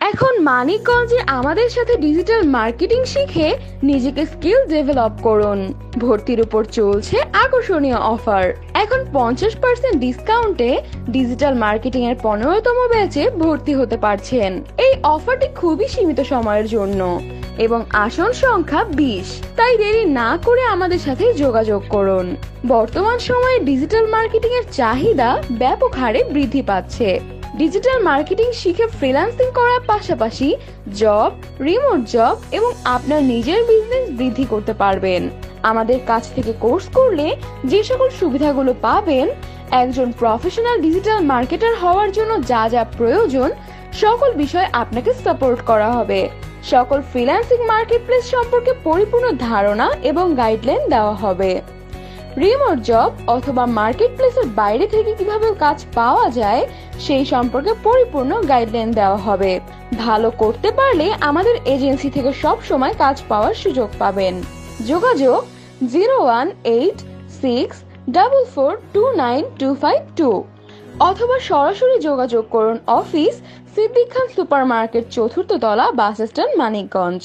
এখন মানিকগঞ্জে আমাদের সাথে ডিজিটাল মার্কেটিং শিখে নিজেকে স্কিল ডেভেলপ করুন। ভর্তির উপর চলছে আকর্ষণীয় অফার। এখন 50% ডিসকাউন্টে ডিজিটাল মার্কেটিং এর 15তম ব্যাচে ভর্তি হতে পারছেন। এই অফারটি খুবই সীমিত সময়ের জন্য এবং আসন সংখ্যা 20। তাই দেরি না করে আমাদের সাথে যোগাযোগ করুন। বর্তমান সময়ে ডিজিটাল মার্কেটিং এর চাহিদা ব্যাপক হারে বৃদ্ধি পাচ্ছে। ডিজিটাল মার্কেটিং শিখে ফ্রিল্যান্সিং করার পাশাপাশি জব, রিমোট জব এবং আপনার নিজের বিজনেস বৃদ্ধি করতে পারবেন। আমাদের কাছ থেকে কোর্স করলে যে সকল সুবিধাগুলো পাবেন, একজন প্রফেশনাল ডিজিটাল মার্কেটার হওয়ার জন্য যা যা প্রয়োজন, সকল বিষয় আপনাকে সাপোর্ট করা হবে। সকল ফ্রিল্যান্সিং মার্কেটপ্লেস সম্পর্কে পরিপূর্ণ ধারণা এবং গাইডলাইন দেওয়া হবে। রিমোট জব অথবা মার্কেটপ্লেসের বাইরে থেকে কিভাবে কাজ পাওয়া যায় সেই সম্পর্কে পরিপূর্ণ গাইডলাইন দেওয়া হবে। ভালো করতে পারলে আমাদের এজেন্সি থেকে সব সময় কাজ পাওয়ার সুযোগ পাবেন। যোগাযোগ 01864429252 অথবা সরাসরি যোগাযোগ করুন অফিস সিদ্দিক খান সুপার মার্কেট, 4th তলা, বাস স্ট্যান্ড, মানিকগঞ্জ।